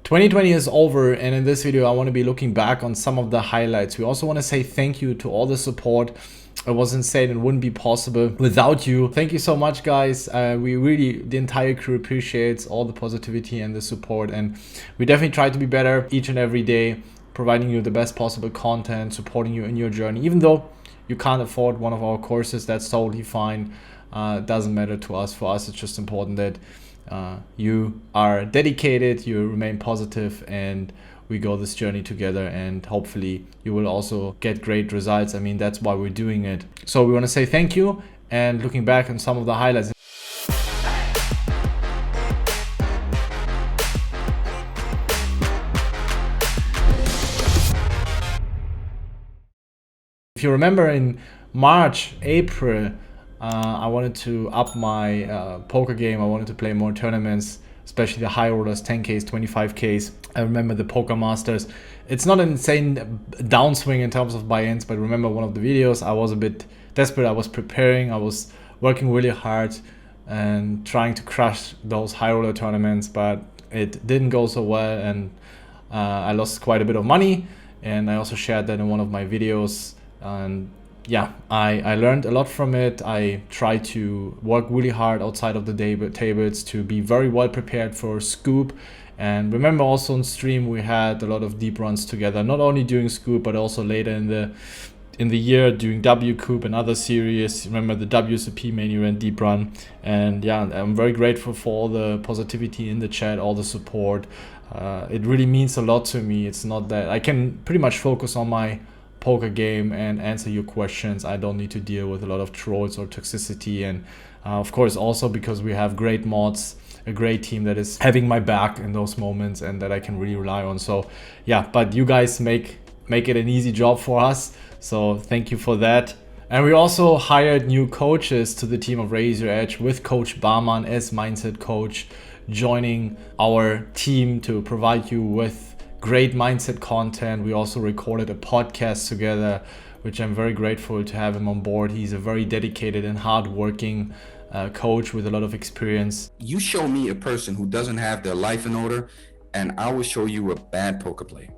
2020 is over, and in this video I want to be looking back on some of the highlights. We also want to say thank you to all the support. It was insane and wouldn't be possible without you. Thank you so much, guys. We really, the entire crew appreciates all the positivity and the support, and we definitely try to be better each and every day, providing you the best possible content, supporting you in your journey. Even though you can't afford one of our courses, that's totally fine. It doesn't matter to us. For us, it's just important that you are dedicated, you remain positive, and we go this journey together, and hopefully you will also get great results. I mean, that's why we're doing it. So we want to say thank you, and looking back on some of the highlights. If you remember, in March, April, I wanted to up my poker game. I wanted to play more tournaments, especially the high rollers, 10Ks, 25Ks. I remember the Poker Masters. It's not an insane downswing in terms of buy-ins, but remember one of the videos, I was a bit desperate. I was preparing, I was working really hard and trying to crush those high roller tournaments, but it didn't go so well, and I lost quite a bit of money. And I also shared that in one of my videos. And yeah, I learned a lot from it. I tried to work really hard outside of the tables to be very well prepared for Scoop. And remember, also on stream we had a lot of deep runs together, not only during Scoop but also later in the year during W Coop and other series. Remember the WSOP main event deep run. And yeah, I'm very grateful for all the positivity in the chat, all the support. It really means a lot to me. It's not that I can pretty much focus on my poker game and answer your questions. I don't need to deal with a lot of trolls or toxicity, and of course also because we have great mods, a great team that is having my back in those moments and that I can really rely on. So yeah, but you guys make it an easy job for us, so thank you for that. And we also hired new coaches to the team of Raise Your Edge, with Coach Barman as mindset coach joining our team to provide you with great mindset content. We also recorded a podcast together, which I'm very grateful to have him on board. He's a very dedicated and hardworking coach with a lot of experience. You show me a person who doesn't have their life in order, and I will show you a bad poker player.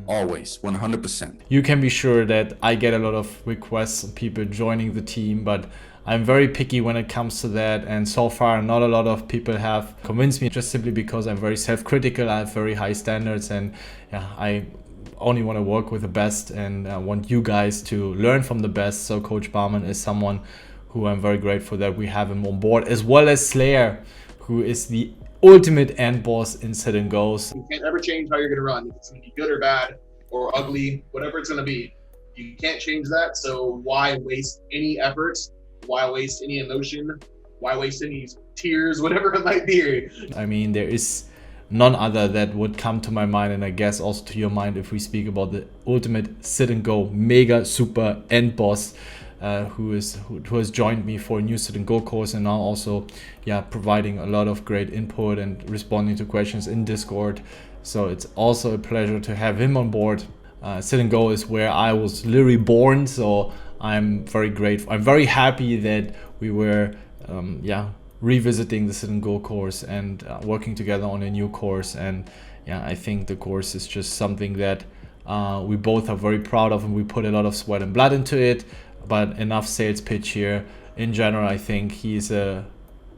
Always, 100%. You can be sure that I get a lot of requests of people joining the team, but I'm very picky when it comes to that, and so far not a lot of people have convinced me, just simply because I'm very self-critical. I have very high standards, and yeah, I only want to work with the best, and I want you guys to learn from the best. So Coach Barman is someone who I'm very grateful that we have him on board, as well as Slayer, who is the ultimate end boss in sit and goes. You can't ever change how you're going to run. If it's going to be good or bad or ugly, whatever it's going to be, you can't change that. So why waste any effort? Why waste any emotion? Why waste any tears? Whatever it might be. I mean, there is none other that would come to my mind, and I guess also to your mind, if we speak about the ultimate sit and go mega super end boss, who has joined me for a new sit and go course, and now also providing a lot of great input and responding to questions in Discord. So it's also a pleasure to have him on board. Sit and go is where I was literally born, so I'm very grateful. I'm very happy that we were revisiting the sit and go course and working together on a new course. And yeah, I think the course is just something that we both are very proud of, and we put a lot of sweat and blood into it. But enough sales pitch here. In general, I think he's a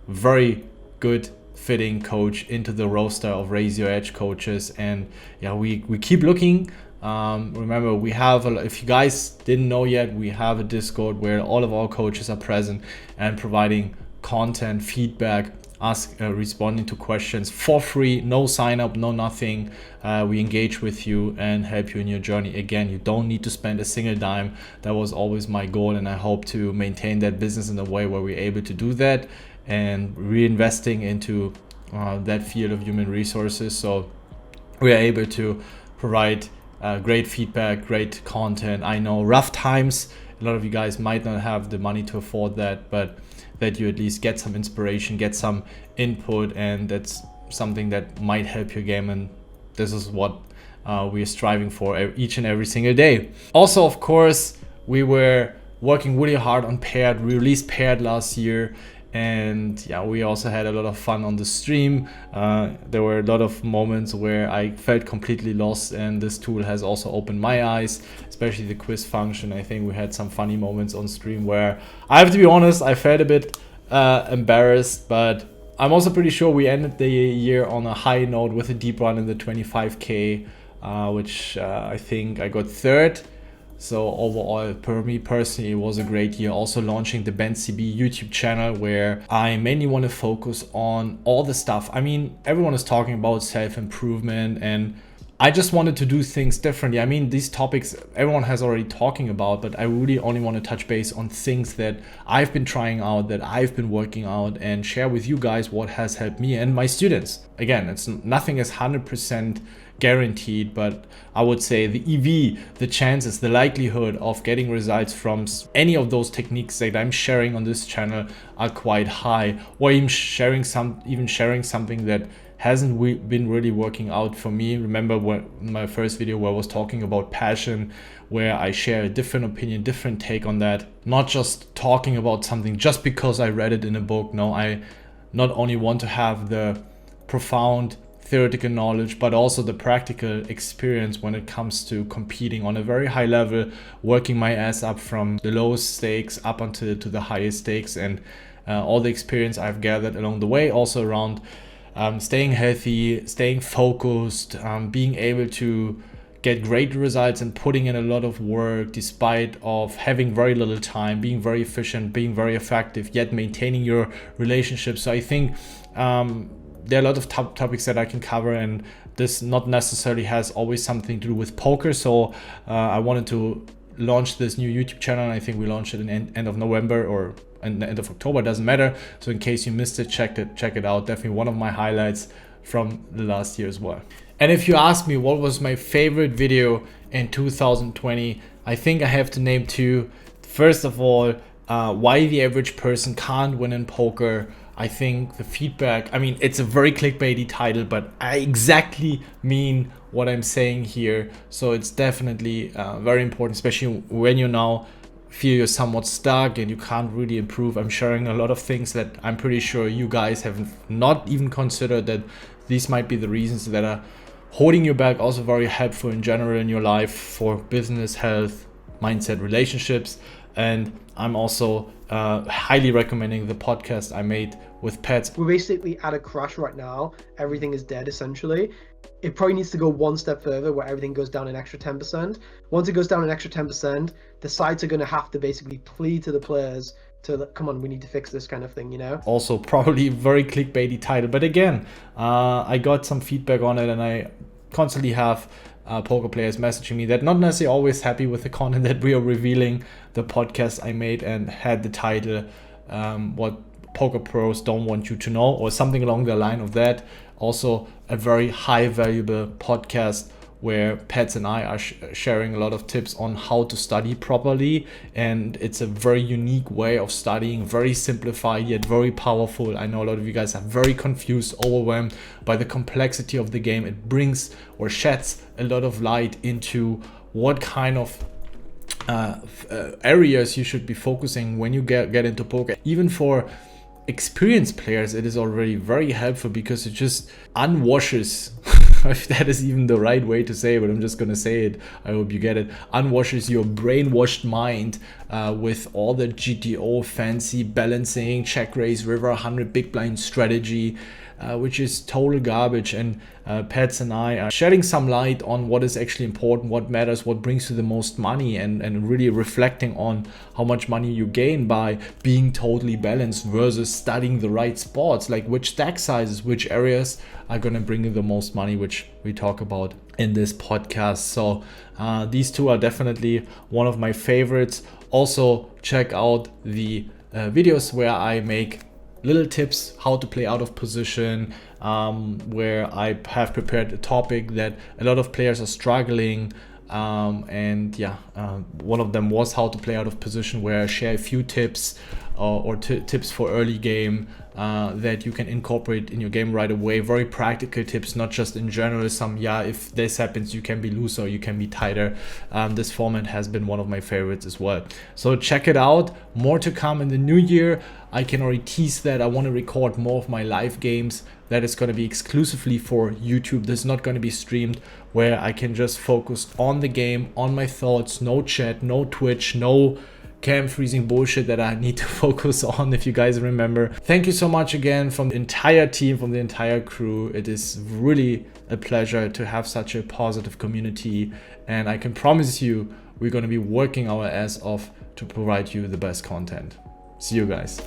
very good fitting coach into the roster of Raise Your Edge coaches. And yeah, we keep looking. Remember, we have if you guys didn't know yet, we have a Discord where all of our coaches are present and providing content, feedback, responding to questions for free, no sign up, no nothing. We engage with you and help you in your journey. Again, you don't need to spend a single dime. That was always my goal, and I hope to maintain that business in a way where we're able to do that and reinvesting into that field of human resources, so we are able to provide great feedback, great content. I know rough times, a lot of you guys might not have the money to afford that, but that you at least get some inspiration, get some input, and that's something that might help your game. And this is what we are striving for each and every single day. Also, of course, we were working really hard on paired. We released paired last year, And yeah, we also had a lot of fun on the stream. There were a lot of moments where I felt completely lost, and this tool has also opened my eyes, especially the quiz function. I think we had some funny moments on stream where I have to be honest, I felt a bit embarrassed, but I'm also pretty sure we ended the year on a high note with a deep run in the 25k, which I think I got third. So overall, for me personally, it was a great year. Also launching the Bencb'S YouTube channel, where I mainly want to focus on all the stuff. I mean, everyone is talking about self-improvement, and I just wanted to do things differently. I mean, these topics everyone has already talking about, but I really only want to touch base on things that I've been trying out, that I've been working out, and share with you guys what has helped me and my students. Again, nothing is 100% guaranteed, but I would say the EV, the chances, the likelihood of getting results from any of those techniques that I'm sharing on this channel are quite high, or even sharing something that hasn't been really working out for me. Remember my first video where I was talking about passion, where I share a different opinion, different take on that, not just talking about something just because I read it in a book. No, I not only want to have the profound theoretical knowledge, but also the practical experience when it comes to competing on a very high level, working my ass up from the lowest stakes up until to the highest stakes, and all the experience I've gathered along the way, also around staying healthy, staying focused, being able to get great results and putting in a lot of work despite of having very little time, being very efficient, being very effective, yet maintaining your relationships. So I think there are a lot of topics that I can cover, and this not necessarily has always something to do with poker. So I wanted to launch this new YouTube channel, and I think we launched it in end of November or end of October, doesn't matter. So in case you missed it, check it out. Definitely one of my highlights from the last year as well. And if you ask me what was my favorite video in 2020, I think I have to name two. First of all, why the average person can't win in poker. I think the feedback, I mean, it's a very clickbaity title, but I exactly mean what I'm saying here. So it's definitely very important, especially when you now feel you're somewhat stuck and you can't really improve. I'm sharing a lot of things that I'm pretty sure you guys have not even considered, that these might be the reasons that are holding you back. Also very helpful in general in your life for business, health, mindset, relationships. And I'm also highly recommending the podcast I made with Pets. We're basically at a crash right now. Everything is dead essentially. It probably needs to go one step further where everything goes down an extra 10%. Once it goes down an extra 10%, the sites are going to have to basically plead to the players to, come on, we need to fix this kind of thing, you know? Also probably very clickbaity title, but again, I got some feedback on it, and I constantly have poker players messaging me that not necessarily always happy with the content that we are revealing. The podcast I made and had the title what poker pros don't want you to know, or something along the line of that. Also a very high valuable podcast where Pets and I are sharing a lot of tips on how to study properly, and it's a very unique way of studying, very simplified yet very powerful. I know a lot of you guys are very confused, overwhelmed by the complexity of the game. It brings or sheds a lot of light into what kind of areas you should be focusing when you get into poker. Even for experienced players, it is already very helpful because it just unwashes if that is even the right way to say it, but I'm just gonna say it, I hope you get it, unwashes your brainwashed mind with all the GTO fancy balancing, check raise, river 100 big blind strategy, which is total garbage. And Pets and I are shedding some light on what is actually important, what matters, what brings you the most money, and really reflecting on how much money you gain by being totally balanced versus studying the right spots, like which stack sizes, which areas are going to bring you the most money, which we talk about in this podcast. So these two are definitely one of my favorites. Also check out the videos where I make little tips how to play out of position, where I have prepared a topic that a lot of players are struggling, and one of them was how to play out of position, where I share a few tips or tips for early game that you can incorporate in your game right away. Very practical tips, not just in general some, yeah, if this happens you can be looser or you can be tighter. This format has been one of my favorites as well. So check it out. More to come in the new year. I can already tease that I want to record more of my live games. That is going to be exclusively for YouTube. This is not going to be streamed, where I can just focus on the game, on my thoughts, no chat, no Twitch, no cam freezing bullshit that I need to focus on, if you guys remember. Thank you so much again from the entire team, from the entire crew. It is really a pleasure to have such a positive community, and I can promise you we're going to be working our ass off to provide you the best content. See you guys.